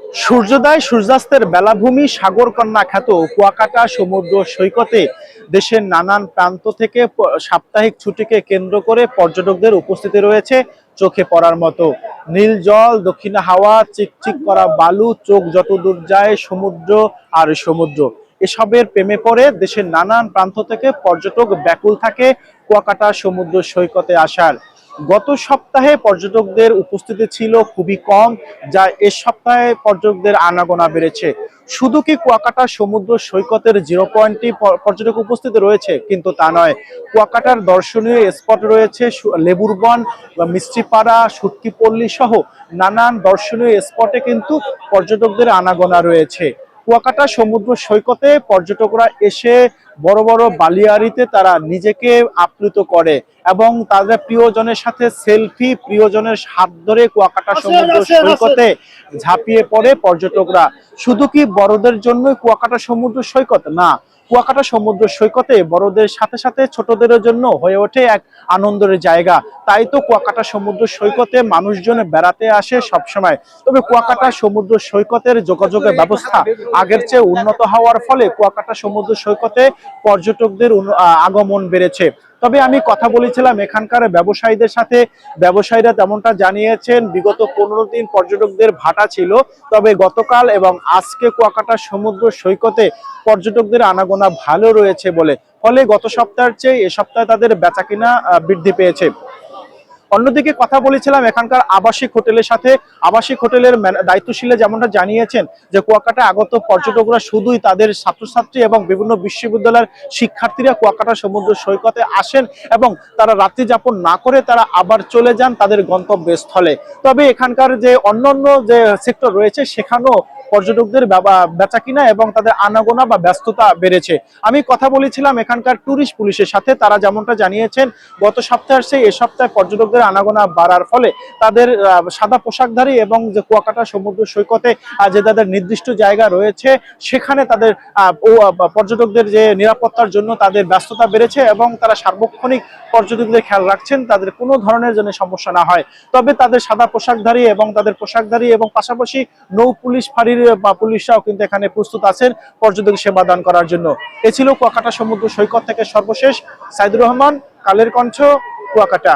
সূর্যোদয় সূর্যাস্তের বেলাভূমি সাগরকন্যা খ্যাত কুয়াকাটা সমুদ্র সৈকতে দেশের নানান প্রান্ত থেকে সাপ্তাহিক ছুটিকে কেন্দ্র করে পর্যটকদের উপস্থিতি রয়েছে চোখে পড়ার মতো। নীল জল, দক্ষিণা হাওয়া, চিকচিক করা বালু, চোখ যত দূর যায় সমুদ্র আর সমুদ্র, এসবের প্রেমে পড়ে দেশের নানান প্রান্ত থেকে পর্যটক ব্যাকুল থাকে কুয়াকাটা সমুদ্র সৈকতে আসার। গত সপ্তাহে পর্যটকদের উপস্থিতি ছিল খুবই কম, যা এ সপ্তাহে পর্যটকদের আনাগোনা বেড়েছে। শুধু কি কুয়াকাটা সমুদ্র সৈকতের 0 পয়েন্টে পর্যটক উপস্থিত রয়েছে, কিন্তু তা নয়। কুয়াকাটার দর্শনীয় স্পট রয়েছে লেবুর বন, মিষ্টিপাড়া, সুটকিপল্লী সহ নানান দর্শনীয় স্পটে কিন্তু পর্যটকদের আনাগোনা রয়েছে। কুয়াকাটা সমুদ্র সৈকতে পর্যটকরা এসে বড় বড় বালিয়াড়িতে তারা নিজেকে আপ্লুত করে এবং তাদের প্রিয়জনের সাথে সেলফি, প্রিয়জনের হাত ধরে কুয়াকাটা সমুদ্র সৈকতে ঝাঁপিয়ে পড়ে পর্যটকরা। শুধু কি বড়দের জন্য কুয়াকাটা সমুদ্র সৈকত না, কুয়াকাটা সমুদ্র সৈকতে বড়দের সাথে সাথে ছোটদের জন্য হয়ে ওঠে এক আনন্দের জায়গা। তাই তো কুয়াকাটা সমুদ্র সৈকতে মানুষজন বেড়াতে আসে সবসময়। তবে কুয়াকাটা সমুদ্র সৈকতের যোগাযোগের ব্যবস্থা আগের চেয়ে উন্নত হওয়ার ফলে কুয়াকাটা সমুদ্র সৈকতে পর্যটকদের আগমন বেড়েছে। তবে আমি কথা বলেছিলাম এখানকার ব্যবসায়ীদের সাথে, ব্যবসায়ীরা তেমনটা জানিয়েছেন বিগত 15 দিন পর্যটকদের ভাটা ছিল, তবে গতকাল এবং আজকে কুয়াকাটা সমুদ্র সৈকতে পর্যটকদের আনাগোনা ভালো রয়েছে বলে, ফলে গত সপ্তাহের চেয়ে এ সপ্তাহে তাদের বেচাকেনা বৃদ্ধি পেয়েছে। অন্যদিকে কথা বলেছিলাম এখানকার আবাসিক হোটেলের সাথে। আবাসিক হোটেলের দায়িত্বশীল যেমনটা জানিয়েছেন যে কুয়াকাটা আগত পর্যটকরা শুধুই তাদের ছাত্রছাত্রী এবং বিভিন্ন বিশ্ববিদ্যালয়ের শিক্ষার্থীরা কুয়াকাটা সমুদ্র সৈকতে আসেন এবং তারা রাত্রি যাপন না করে তারা আবার চলে যান তাদের গন্তব্যস্থলে। তবে এখানকার যে অন্যান্য যে সেক্টর রয়েছে সেখানেও পর্যটকদের বেচাকিনা এবং তাদের আনাগোনা বা ব্যস্ততা বেড়েছে। আমি কথা বলেছিলাম এখানকার ট্যুরিস্ট পুলিশের সাথে, তারা যেমনটা জানিয়েছেন গত সপ্তাহের চেয়ে এ সপ্তাহে পর্যটকদের আনাগোনা বাড়ার ফলে তাদের সাদা পোশাকধারী এবং যে কুয়াকাটা সমুদ্র সৈকতে যে তাদের নির্দিষ্ট জায়গা রয়েছে সেখানে তাদের পর্যটকদের যে নিরাপত্তার জন্য তাদের ব্যস্ততা বেড়েছে এবং তারা সার্বক্ষণিক পর্যটকদের খেয়াল রাখছেন তাদের কোনো ধরনের যেন সমস্যা না হয়। তবে তাদের সাদা পোশাকধারী এবং তাদের পোশাকধারী এবং পাশাপাশি নৌ পুলিশ ফাঁড়ির বা পুলিশরাও কিন্তু এখানে প্রস্তুত আছেন পর্যটক সেবা দান করার জন্য। এ ছিল কুয়াকাটা সমুদ্র সৈকত থেকে সর্বশেষ সাইদুর রহমান, কালের কণ্ঠ, কুয়াকাটা।